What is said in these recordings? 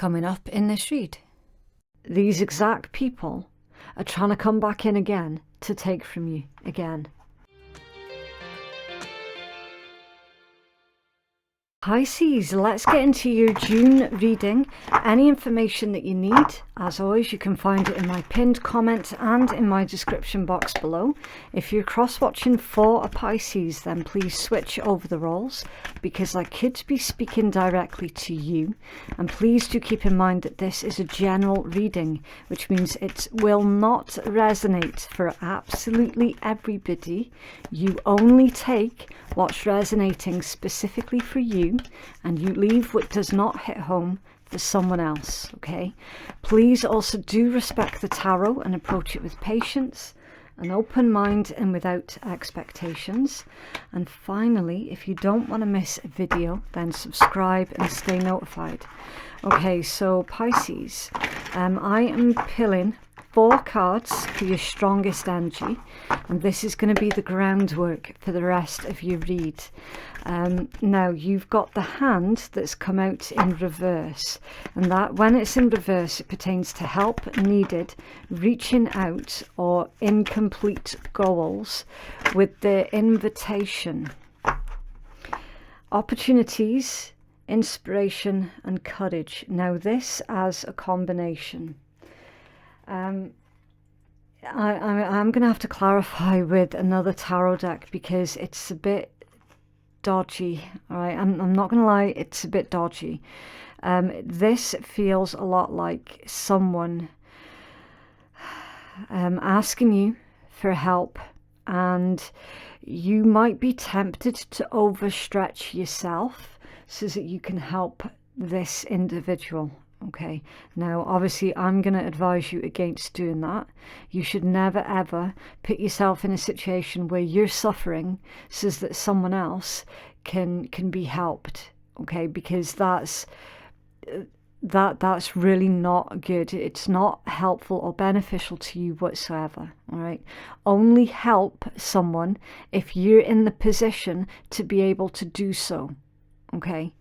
Coming up in this read, these exact people are trying to come back in again to take from you again. Pisces, let's get into your June reading. Any information that you need, as always, you can find it in my pinned comment and in my description box below. If you're cross-watching for a Pisces, then please switch over the roles, because I could be speaking directly to you. And please do keep in mind that this is a general reading, which means it will not resonate for absolutely everybody. You only take what's resonating specifically for you, and you leave what does not hit home for someone else, okay? Please also do respect the tarot and approach it with patience, an open mind, and without expectations. And finally, if you don't want to miss a video, then subscribe and stay notified. Okay, so Pisces, I am pulling 4 cards for your strongest energy, and this is going to be the groundwork for the rest of your read. Now you've got the hand that's come out in reverse, and that when it's in reverse it pertains to help needed, reaching out, or incomplete goals, with the invitation, opportunities, inspiration and courage. Now this as a combination. I'm going to have to clarify with another tarot deck because it's a bit dodgy. All right, I'm not going to lie, it's a bit dodgy. This feels a lot like someone asking you for help, and you might be tempted to overstretch yourself so that you can help this individual. Okay, now obviously I'm going to advise you against doing that. You should never ever put yourself in a situation where you're suffering so that someone else can be helped, okay? Because that's really not good. It's not helpful or beneficial to you whatsoever. All right, only help someone if you're in the position to be able to do so. Okay.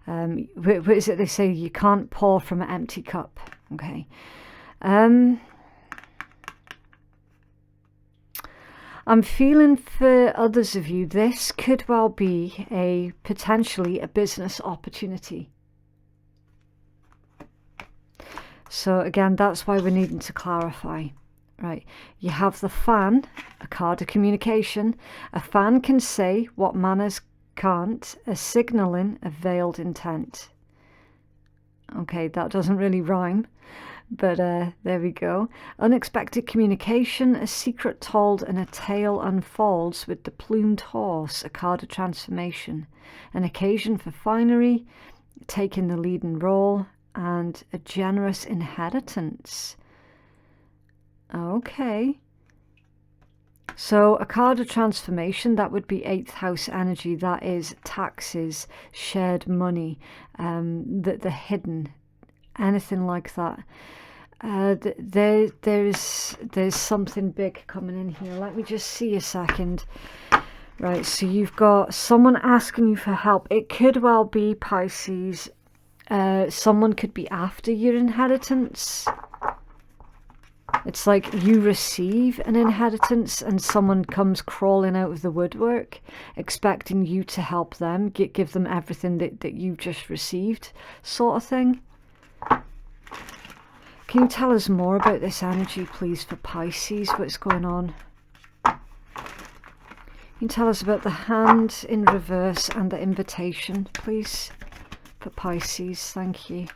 What is it they say? You can't pour from an empty cup. Okay. I'm feeling for others of you, this could well be potentially a business opportunity. So again, that's why we're needing to clarify. Right, you have the fan, a card of communication. A fan can say what manners can't, a signalling a veiled intent. Okay, that doesn't really rhyme, but there we go. Unexpected communication, a secret told and a tale unfolds with the plumed horse, a card of transformation. An occasion for finery, taking the leading role, and a generous inheritance. Okay. So a card of transformation, that would be 8th house energy. That is taxes, shared money, the hidden, anything like that. There's something big coming in here. Let me just see a second. Right, so you've got someone asking you for help. It could well be, Pisces, someone could be after your inheritance. It's like you receive an inheritance and someone comes crawling out of the woodwork expecting you to help them, give them everything that you've just received, sort of thing. Can you tell us more about this energy, please, for Pisces? What's going on? Can you tell us about the hand in reverse and the invitation, please, for Pisces? Thank you.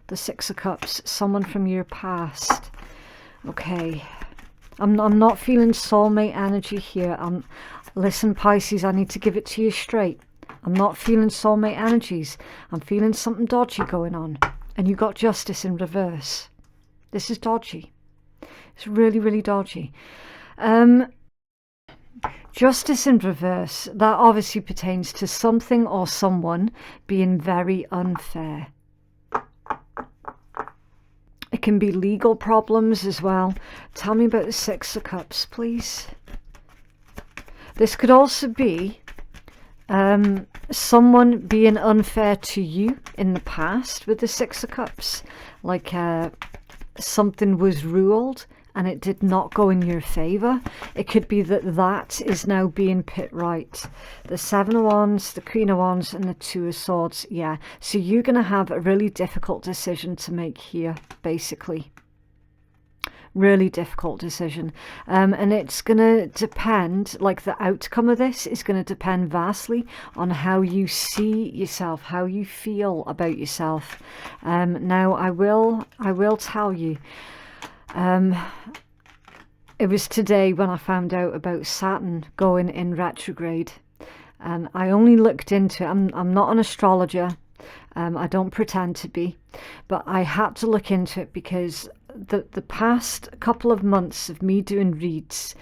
The 6 of Cups, someone from your past. Okay, I'm not feeling soulmate energy here. Listen, Pisces, I need to give it to you straight. I'm not feeling soulmate energies. I'm feeling something dodgy going on. And you got Justice in reverse. This is dodgy. It's really, really dodgy. Justice in reverse, that obviously pertains to something or someone being very unfair. It can be legal problems as well. Tell me about the 6 of Cups, please. This could also be someone being unfair to you in the past with the Six of Cups, like something was ruled and it did not go in your favor. It could be that that is now being put right. The Seven of Wands, the Queen of Wands, and the Two of Swords. Yeah, so you're going to have a really difficult decision to make here, basically. Really difficult decision. And it's going to depend, like the outcome of this is going to depend vastly on how you see yourself, how you feel about yourself. Now, I will tell you, it was today when I found out about Saturn going in retrograde, and I only looked into it. I'm not an astrologer, I don't pretend to be, but I had to look into it because the past couple of months of me doing reads,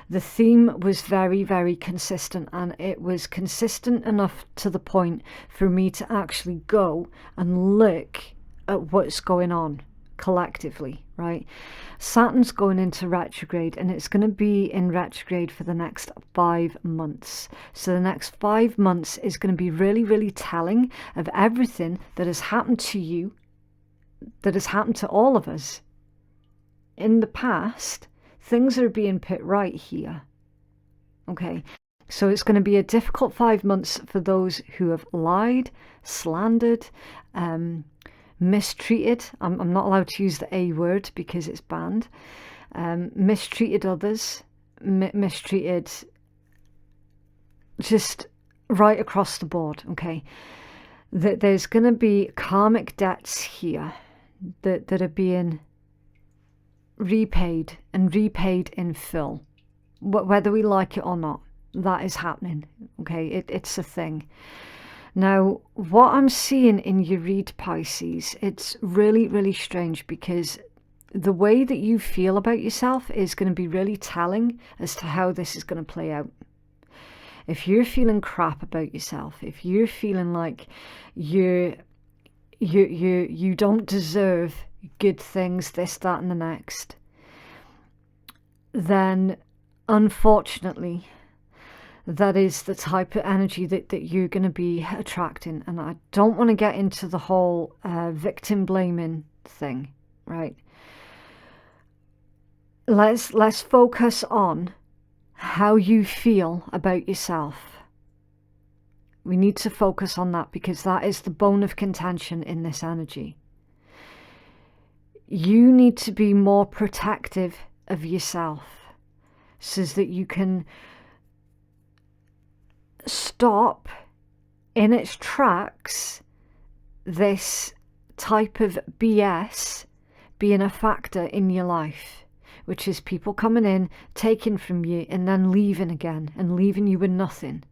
the theme was very, very consistent, and it was consistent enough to the point for me to actually go and look at what's going on collectively, right? Saturn's going into retrograde, and it's going to be in retrograde for the next 5 months. So the next 5 months is going to be really, really telling of everything that has happened to you, that has happened to all of us in the past. Things are being put right here. Okay, so it's going to be a difficult 5 months for those who have lied, slandered, mistreated. I'm not allowed to use the A word because it's banned. Mistreated others, mistreated just right across the board. Okay, there's going to be karmic debts here that are being repaid, and repaid in full, whether we like it or not. That is happening. Okay, it's a thing. Now, what I'm seeing in your read, Pisces, it's really, really strange, because the way that you feel about yourself is going to be really telling as to how this is going to play out. If you're feeling crap about yourself, if you're feeling like you don't deserve good things, this, that, and the next, then unfortunately that is the type of energy that you're going to be attracting. And I don't want to get into the whole victim blaming thing, right? Let's focus on how you feel about yourself. We need to focus on that, because that is the bone of contention in this energy. You need to be more protective of yourself so that you can stop in its tracks this type of BS being a factor in your life, which is people coming in, taking from you, and then leaving again, and leaving you with nothing,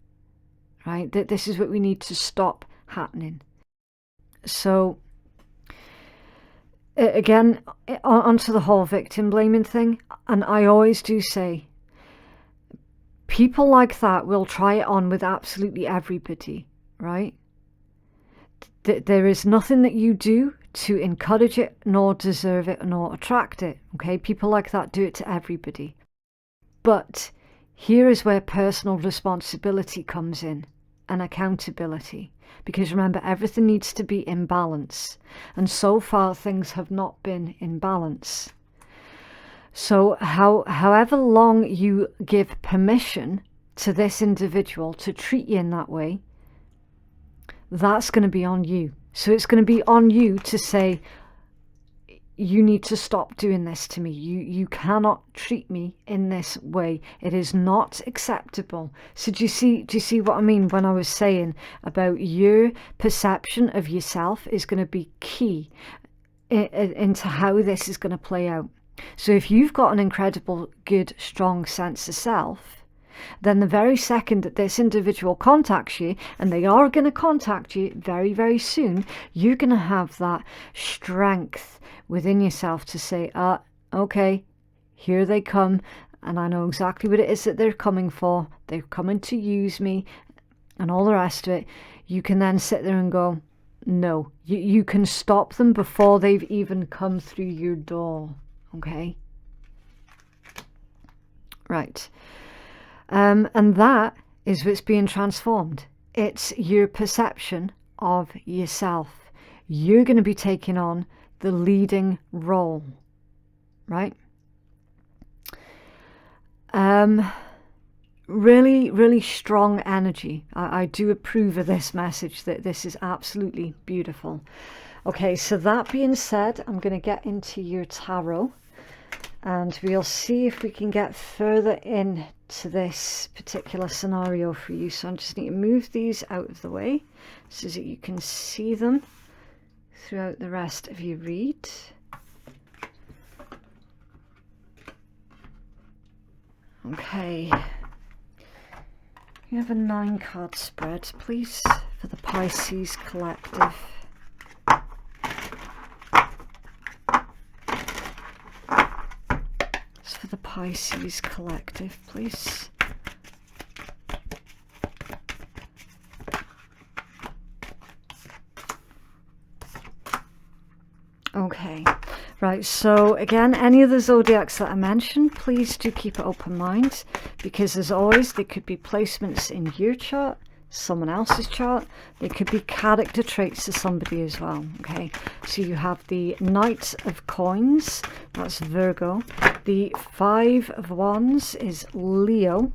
right? This is what we need to stop happening. So again, onto the whole victim blaming thing, and I always do say, people like that will try it on with absolutely everybody, right? There is nothing that you do to encourage it, nor deserve it, nor attract it, okay? People like that do it to everybody. But here is where personal responsibility comes in, and accountability. Because remember, everything needs to be in balance. And so far, things have not been in balance. So however long you give permission to this individual to treat you in that way, that's going to be on you. So it's going to be on you to say, you need to stop doing this to me. You cannot treat me in this way. It is not acceptable. So do you see what I mean when I was saying about your perception of yourself is going to be key into how this is going to play out. So if you've got an incredible, good, strong sense of self, then the very second that this individual contacts you, and they are going to contact you very, very soon, you're going to have that strength within yourself to say, okay, here they come, and I know exactly what it is that they're coming for. They're coming to use me, and all the rest of it. You can then sit there and go, no, you can stop them before they've even come through your door. Okay, right, and that is what's being transformed. it's your perception of yourself. You're going to be taking on the leading role, right? Really, really strong energy. I do approve of this message, that this is absolutely beautiful. Okay, so that being said, I'm going to get into your tarot and we'll see if we can get further into this particular scenario for you. So I just need to move these out of the way so that you can see them throughout the rest of your read. Okay. You have a 9-card spread, please, for the Pisces collective. It's for the Pisces collective, please. Okay, right, so again, any of the zodiacs that I mentioned, please do keep an open mind, because as always, there could be placements in your chart, someone else's chart. There could be character traits of somebody as well. Okay, so you have the Knight of Coins, that's Virgo. The 5 of Wands is Leo.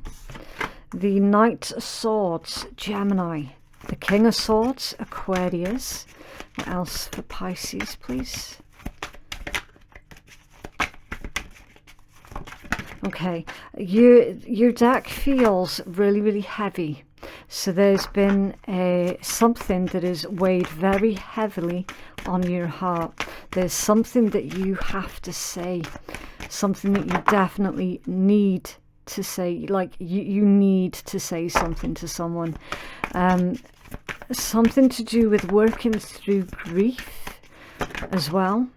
The Knight of Swords, Gemini. The King of Swords, Aquarius. What else for Pisces, please? Okay, your deck feels really, really heavy. So there's been something that is weighed very heavily on your heart. There's something that you have to say, something that you definitely need to say, like you need to say something to someone. Something to do with working through grief as well.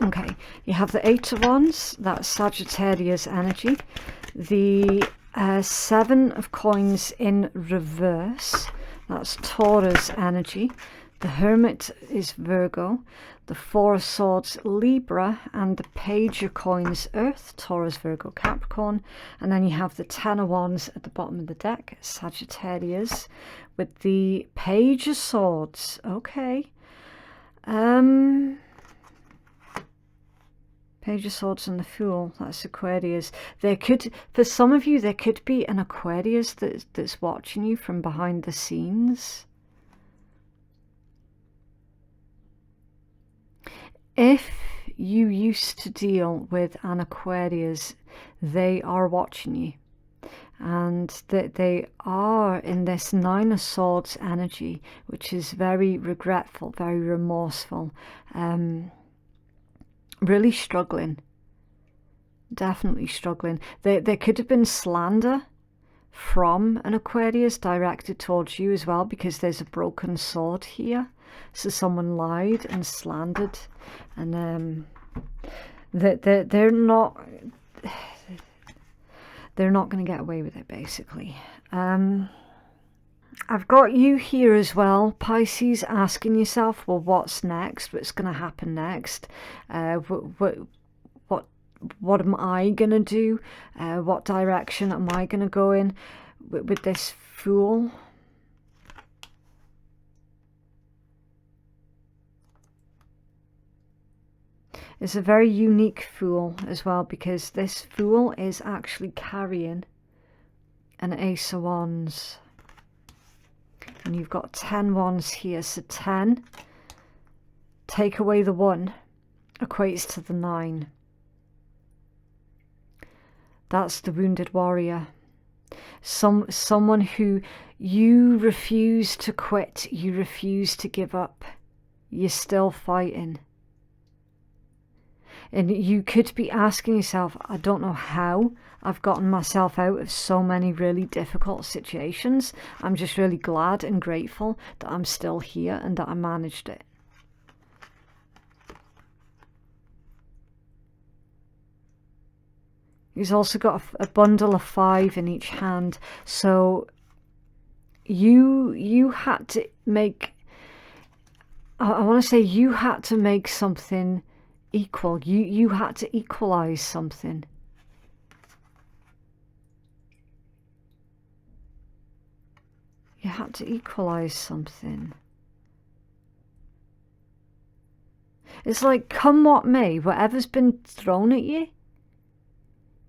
Okay, you have the 8 of Wands, that's Sagittarius energy. The 7 of Coins in reverse, that's Taurus energy. The Hermit is Virgo. The 4 of Swords, Libra. And the Page of Coins, Earth, Taurus, Virgo, Capricorn. And then you have the 10 of Wands at the bottom of the deck, Sagittarius, with the Page of Swords. Okay. Page of Swords and the Fool, that's Aquarius. There could, for some of you, there could be an Aquarius that's watching you from behind the scenes. If you used to deal with an Aquarius, they are watching you. And that they are in this 9 of Swords energy, which is very regretful, very remorseful, really struggling, definitely struggling. There could have been slander from an Aquarius directed towards you as well, because there's a broken sword here. So someone lied and slandered, and they're not going to get away with it, basically. I've got you here as well, Pisces, asking yourself, well, what's next? What's going to happen next? What am I going to do? What direction am I going to go in with this Fool? It's a very unique Fool as well, because this Fool is actually carrying an Ace of Wands. And you've got 10 Wands here, so 10, take away the 1, equates to the 9. That's the Wounded Warrior. Someone who you refuse to quit, you refuse to give up, you're still fighting. And you could be asking yourself, I don't know how I've gotten myself out of so many really difficult situations. I'm just really glad and grateful that I'm still here and that I managed it. He's also got a bundle of 5 in each hand. So you had to make, I want to say you had to make something equal. You had to equalize something. You had to equalize something. It's like, come what may, whatever's been thrown at you,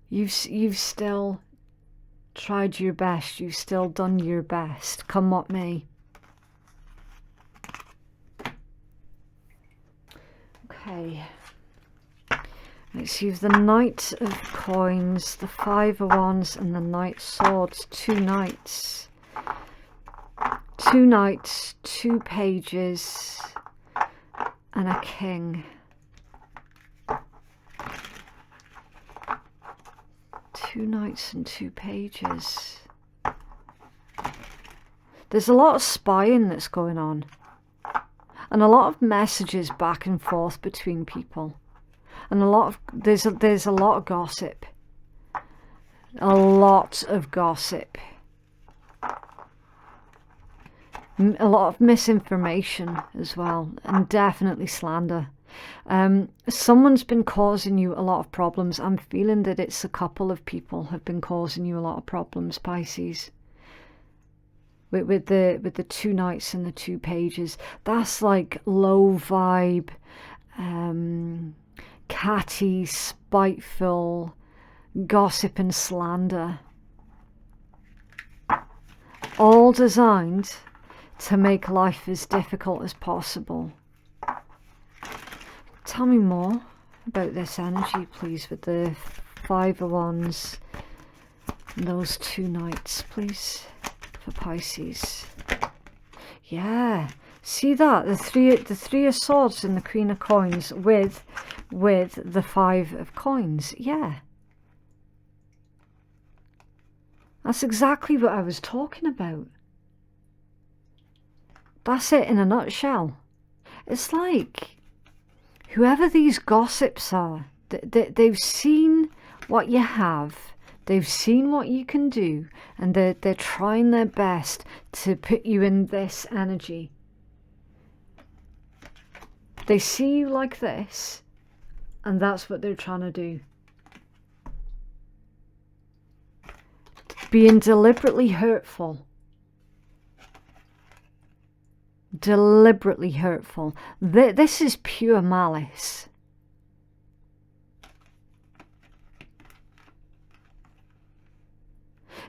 you've still tried your best. You've still done your best, come what may. Okay. Let's see, the Knight of Coins, the Five of Wands, and the Knight of Swords. Two knights. Two knights, two pages, and a king. Two knights and two pages. There's a lot of spying that's going on. And a lot of messages back and forth between people. And there's a lot of gossip. A lot of gossip. A lot of misinformation as well, and definitely slander. Someone's been causing you a lot of problems. I'm feeling that it's a couple of people have been causing you a lot of problems, Pisces. With the two knights and the two pages, that's like low vibe, catty, spiteful, gossip and slander, all designed to make life as difficult as possible. Tell me more about this energy, please, with the Five of Wands and those two knights, please, for Pisces. Yeah, see that, the three of Swords and the Queen of Coins with the Five of Coins. Yeah, that's exactly what I was talking about. That's it in a nutshell. It's like whoever these gossips are, they've seen what you have, they've seen what you can do, and they're trying their best to put you in this energy. They see you like this, and that's what they're trying to do. Being deliberately hurtful. Deliberately hurtful. This is pure malice.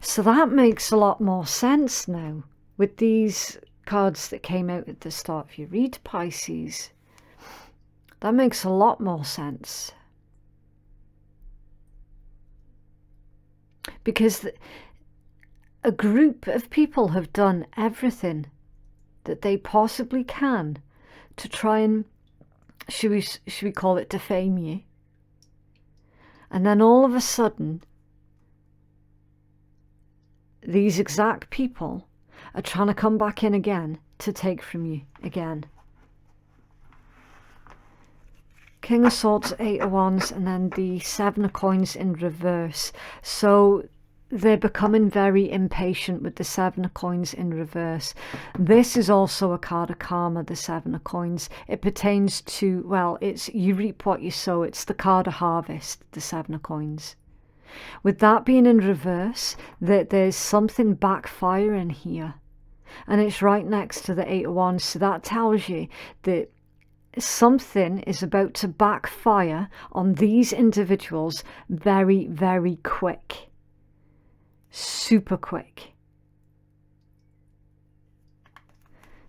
So that makes a lot more sense now with these cards that came out at the start of your read, Pisces. That makes a lot more sense. Because a group of people have done everything that they possibly can to try and, should we call it, defame you. And then all of a sudden, these exact people are trying to come back in again to take from you again. King of Swords, Eight of Wands, and then the Seven of Coins in reverse. So they're becoming very impatient with the Seven of Coins in reverse. This is also a card of karma, the Seven of Coins. It pertains to, well, it's you reap what you sow. It's the card of harvest, the Seven of Coins. With that being in reverse, there's something backfiring here. And it's right next to the Eight of Wands. So that tells you that something is about to backfire on these individuals very, very quick. Super quick.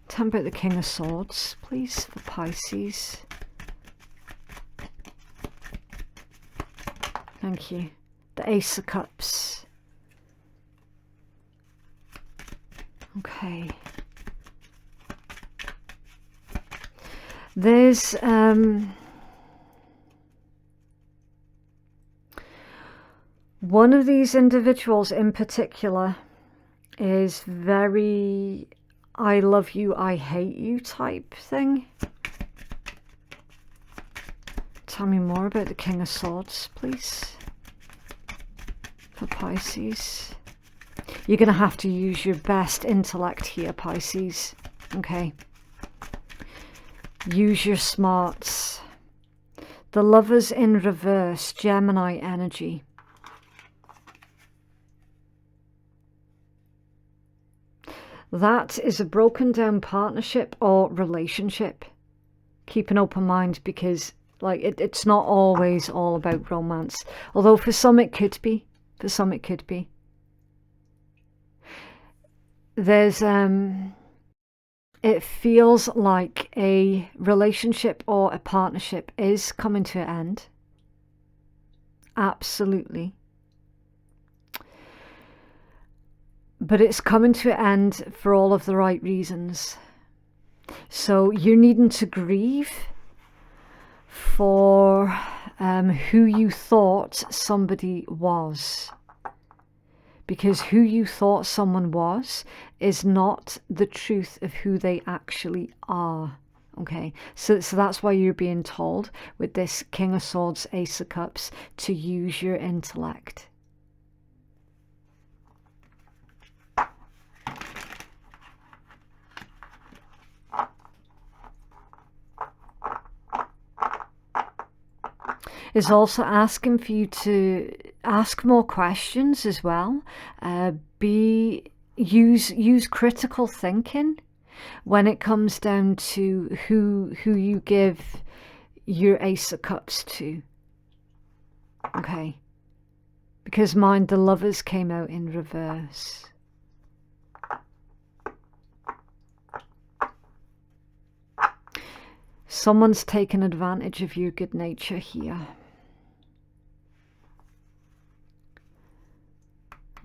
Tell me about the King of Swords, please, for Pisces. Thank you. The Ace of Cups. Okay. There's one of these individuals in particular is very I love you, I hate you type thing. Tell me more about the King of Swords, please, for Pisces. You're going to have to use your best intellect here, Pisces. Okay. Use your smarts. The Lovers in reverse, Gemini energy. That is a broken down partnership or relationship. Keep an open mind, because like it's not always all about romance. Although for some it could be. For some it could be. There's it feels like a relationship or a partnership is coming to an end. Absolutely. But it's coming to an end for all of the right reasons. So you're needing to grieve for who you thought somebody was. Because who you thought someone was is not the truth of who they actually are. Okay, so that's why you're being told with this King of Swords, Ace of Cups, to use your intellect. Is also asking for you to ask more questions as well. Use critical thinking when it comes down to who you give your Ace of Cups to. Okay, because mind, the Lovers came out in reverse. Someone's taken advantage of your good nature here.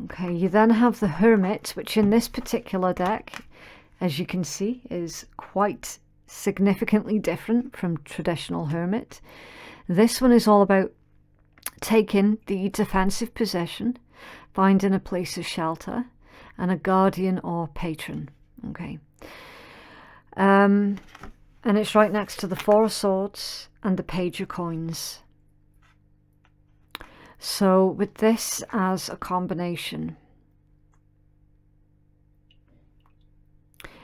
Okay, you then have the Hermit, which in this particular deck, as you can see, is quite significantly different from traditional Hermit. This one is all about taking the defensive position, finding a place of shelter, and a guardian or patron. Okay. And it's right next to the Four of Swords and the Page of Coins. So with this as a combination,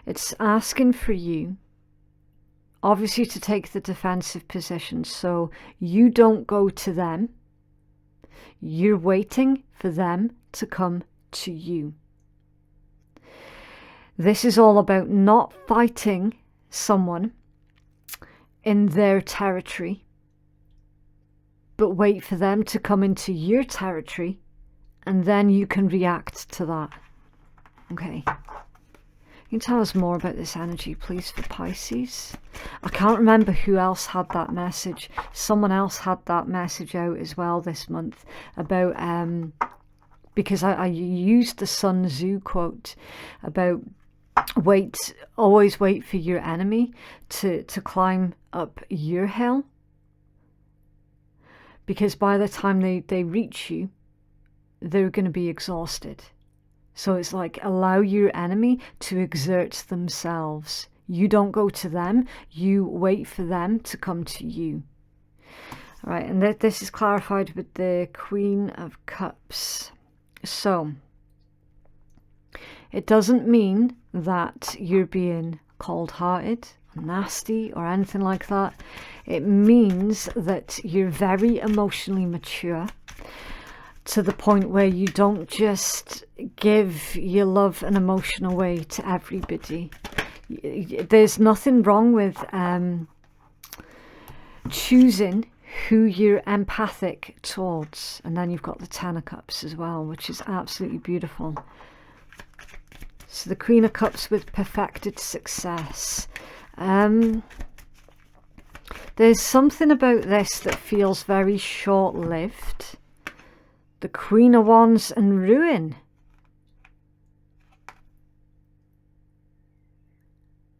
it's asking for you, obviously, to take the defensive position. So you don't go to them. You're waiting for them to come to you. This is all about not fighting someone in their territory, but wait for them to come into your territory, and then you can react to that. Okay. You can tell us more about this energy, please, for Pisces. I can't remember who else had that message. Someone else had that message out as well this month about, because I used the Sun Tzu quote about always wait for your enemy to climb up your hill. Because by the time they reach you, they're going to be exhausted. So it's like, allow your enemy to exert themselves. You don't go to them, you wait for them to come to you. All right, and this is clarified with the Queen of Cups. So it doesn't mean that you're being cold-hearted, nasty, or anything like that. It means that you're very emotionally mature, to the point where you don't just give your love and emotion away to everybody. There's nothing wrong with choosing who you're empathic towards. And then you've got the Ten of Cups as well, which is absolutely beautiful. So the Queen of Cups with perfected success. There's something about this that feels very short-lived. The Queen of Wands and ruin.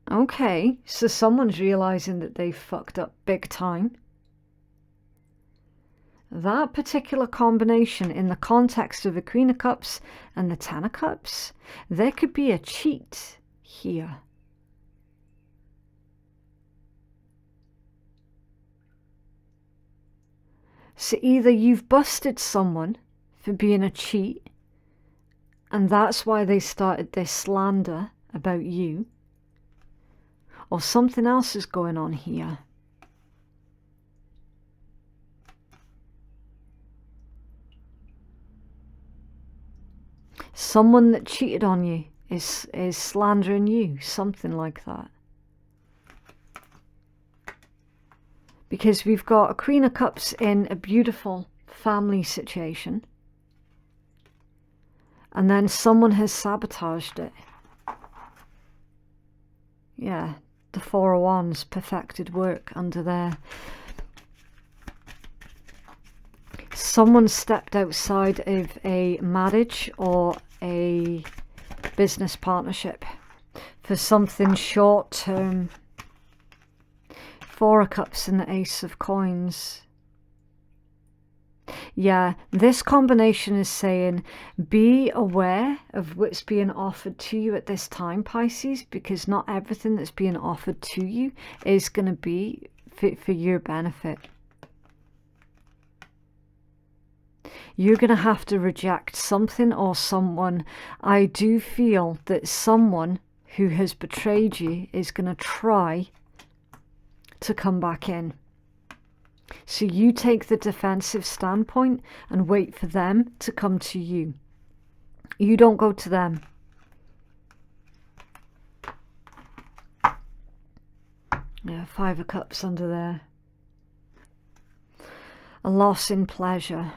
Okay, so someone's realizing that they fucked up big time. That particular combination in the context of the Queen of Cups and the Ten of Cups, there could be a cheat here. So either you've busted someone for being a cheat, and that's why they started this slander about you, or something else is going on here. Someone that cheated on you is slandering you, something like that. Because we've got a Queen of Cups in a beautiful family situation. And then someone has sabotaged it. Yeah, the Four of Wands, perfected work under there. Someone stepped outside of a marriage or a business partnership for something short term. Four of Cups and the Ace of Coins. Yeah, this combination is saying be aware of what's being offered to you at this time, Pisces, because not everything that's being offered to you is going to be fit for your benefit. You're going to have to reject something or someone. I do feel that someone who has betrayed you is going to try to come back in. So you take the defensive standpoint and wait for them to come to you. You don't go to them. Yeah, Five of Cups under there. A loss in pleasure.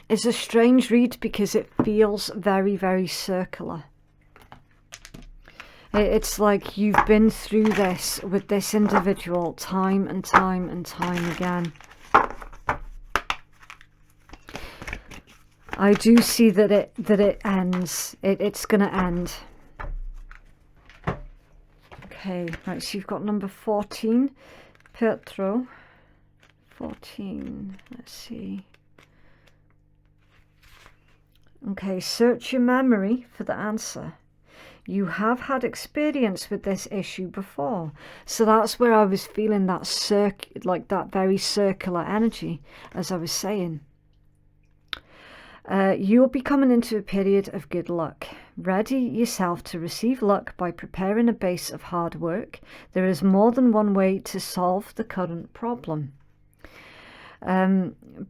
It's a strange read because it feels very, very circular. It's like you've been through this with this individual time and time and time again. I do see that it ends. It's going to end. Okay, right, so you've got number 14, Pietro. 14, let's see. Okay, search your memory for the answer. You have had experience with this issue before. So that's where I was feeling that like that very circular energy, as I was saying. You'll be coming into a period of good luck. Ready yourself to receive luck by preparing a base of hard work. There is more than one way to solve the current problem.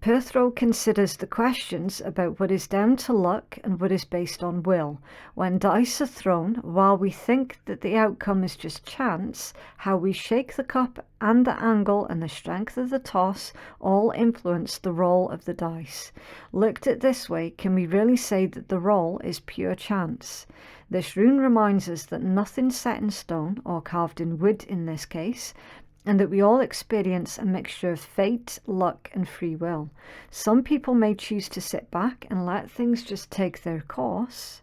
Pietro considers the questions about what is down to luck and what is based on will. When dice are thrown, while we think that the outcome is just chance, how we shake the cup and the angle and the strength of the toss all influence the roll of the dice. Looked at this way, can we really say that the roll is pure chance? This rune reminds us that nothing's set in stone, or carved in wood in this case, and that we all experience a mixture of fate, luck, and free will. Some people may choose to sit back and let things just take their course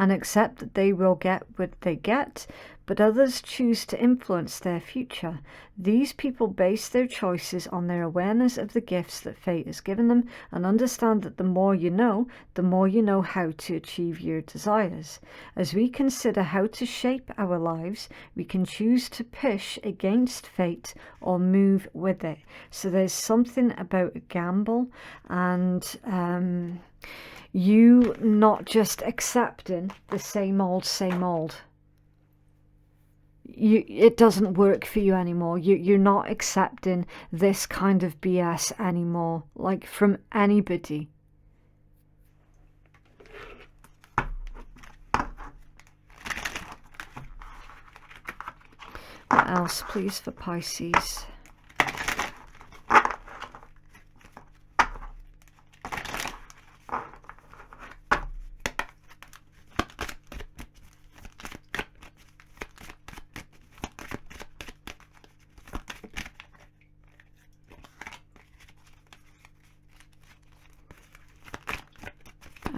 and accept that they will get what they get, but others choose to influence their future. These people base their choices on their awareness of the gifts that fate has given them and understand that the more you know how to achieve your desires. As we consider how to shape our lives, we can choose to push against fate or move with it. So there's something about a gamble and you not just accepting the same old. It doesn't work for you anymore. You're not accepting this kind of BS anymore, like from anybody. What else, please, for Pisces?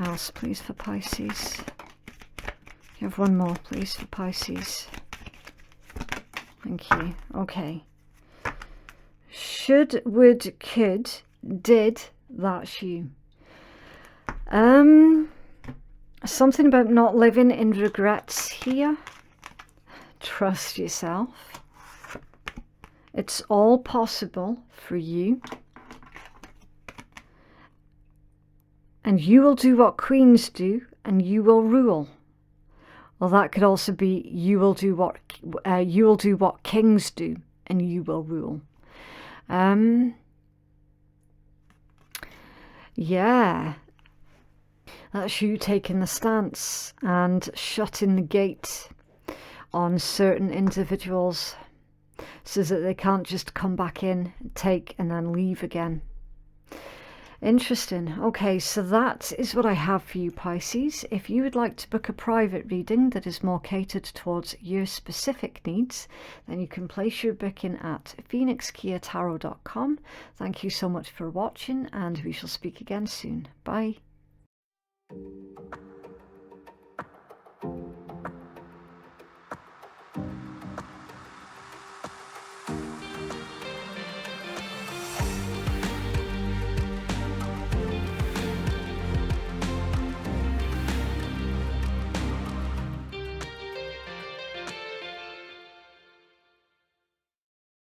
Else, please, for Pisces. You have one more, please, for Pisces. Thank you. Okay. Should, would, could, did, that's you. Something about not living in regrets here. Trust yourself. It's all possible for you. And you will do what queens do, and you will rule. Well, that could also be you will do what kings do, and you will rule. Yeah. That's you taking the stance and shutting the gate on certain individuals so that they can't just come back in, take, and then leave again. Interesting. Okay, so that is what I have for you, Pisces. If you would like to book a private reading that is more catered towards your specific needs, then you can place your booking at phoenixkeiatarot.com. Thank you so much for watching, and we shall speak again soon. Bye.